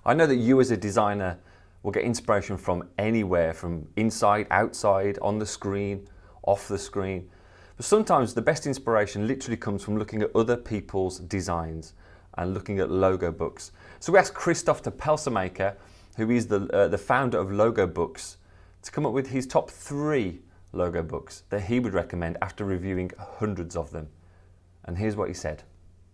I know that you as a designer will get inspiration from anywhere, from inside, outside, on the screen, off the screen. But sometimes the best inspiration literally comes from looking at other people's designs and looking at logo books. So we asked Christophe De Pelsemaker, who is the founder of Logo Books, to come up with his top 3 logo books that he would recommend after reviewing hundreds of them. And here's what he said.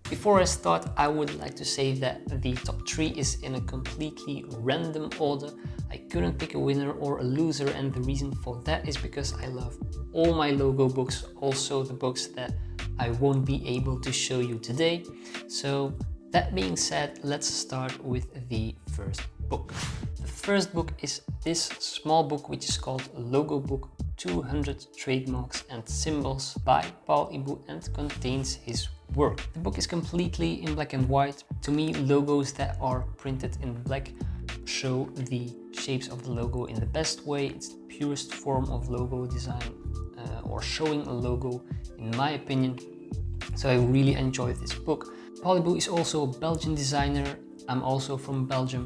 Before I start, I would like to say that the top 3 is in a completely random order. I couldn't pick a winner or a loser, and the reason for that is because I love all my logo books, also the books that I won't be able to show you today. So that being said, let's start with the first book. The first book is this small book which is called Logo Book 200 Trademarks and Symbols by Paul Ibu and contains his work. The book is completely in black and white. To me, logos that are printed in black show the shapes of the logo in the best way. It's the purest form of logo design or showing a logo, in my opinion. So I really enjoyed this book. Paul Ibu is also a Belgian designer. I'm also from Belgium,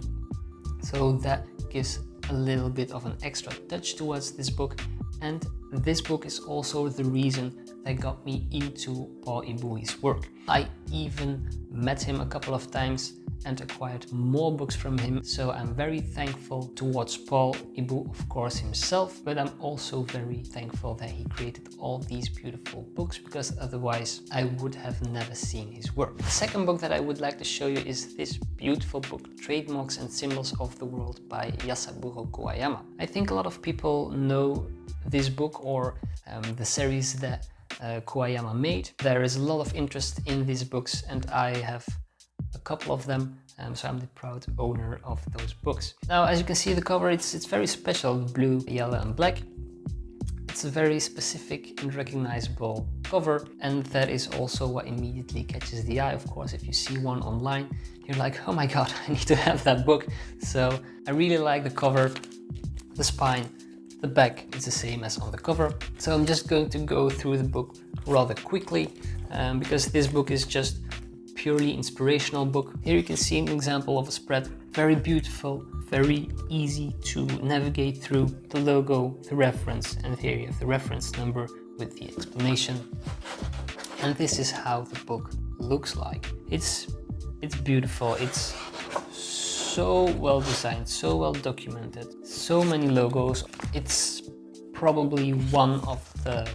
so that gives a little bit of an extra touch towards this book. And this book is also the reason that got me into Paul Ibu's work. I even met him a couple of times and acquired more books from him. So I'm very thankful towards Paul Ibu, of course, himself, but I'm also very thankful that he created all these beautiful books, because otherwise I would have never seen his work. The second book that I would like to show you is this beautiful book, Trademarks and Symbols of the World by Yasaburo Kuwayama. I think a lot of people know this book or the series that Kuwayama made. There is a lot of interest in these books, and I have a couple of them, so I'm the proud owner of those books. Now, as you can see, the cover, it's very special, blue, yellow and black. It's a very specific and recognizable cover, and that is also what immediately catches the eye. Of course, if you see one online, you're like, oh my god, I need to have that book. So I really like the cover, the spine, the back is the same as on the cover. So I'm just going to go through the book rather quickly because this book is just purely inspirational book. Here you can see an example of a spread, very beautiful, very easy to navigate through, the logo, the reference, and here you have the reference number with the explanation. And this is how the book looks like. It's beautiful, it's so well designed, so well documented, so many logos. It's probably one of the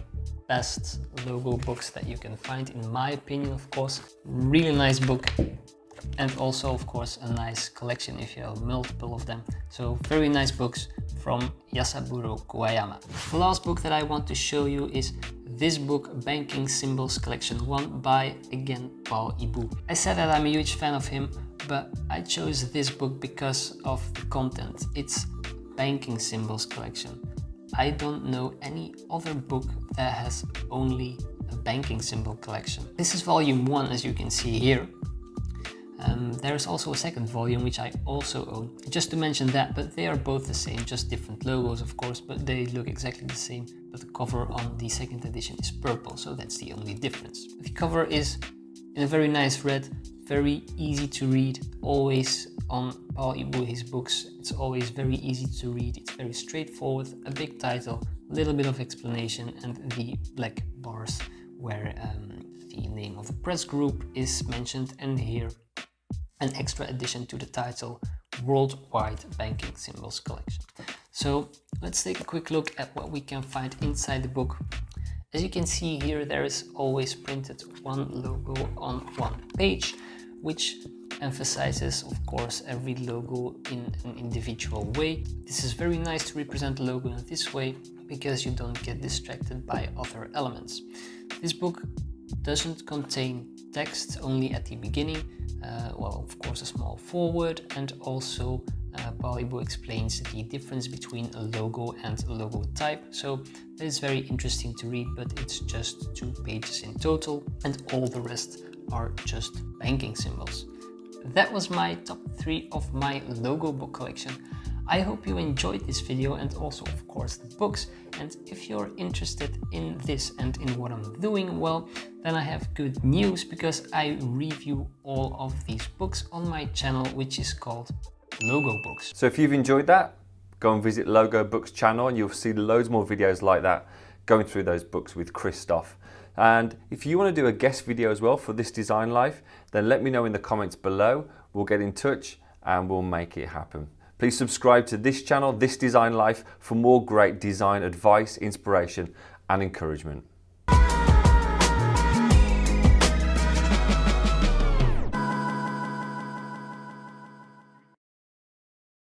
best logo books that you can find, in my opinion, of course. Really nice book, and also, of course, a nice collection if you have multiple of them. So very nice books from Yasaburo Kuwayama. The last book that I want to show you is this book, Banking Symbols Collection 1 by, again, Paul Ibu. I said that I'm a huge fan of him, but I chose this book because of the content. It's Banking Symbols Collection. I don't know any other book that has only a banking symbol collection. This is volume 1, as you can see here. There's also a second volume which I also own, just to mention that, but they are both the same, just different logos of course, but they look exactly the same, but the cover on the second edition is purple, so that's the only difference. The cover is in a very nice red, very easy to read, always on Paul Ibu, his books, it's always very easy to read, it's very straightforward, a big title, a little bit of explanation, and the black bars where the name of the press group is mentioned, and here an extra addition to the title, Worldwide Banking Symbols Collection. So let's take a quick look at what we can find inside the book. As you can see here, there is always printed one logo on one page, which emphasizes, of course, every logo in an individual way. This is very nice to represent the logo in this way, because you don't get distracted by other elements. This book doesn't contain text, only at the beginning. Well, of course, a small foreword, and also Paul Ibu explains the difference between a logo and a logo type. So that is very interesting to read, but it's just 2 pages in total, and all the rest are just banking symbols. That was my top 3 of my logo book collection. I hope you enjoyed this video, and also of course the books, and if you're interested in this and in what I'm doing, well, then I have good news, because I review all of these books on my channel, which is called logo books. So if you've enjoyed that, go and visit Logo Books channel and you'll see loads more videos like that going through those books with Christophe. And if you want to do a guest video as well for This Design Life, then let me know in the comments below. We'll get in touch and we'll make it happen. Please subscribe to this channel, This Design Life, for more great design advice, inspiration and encouragement.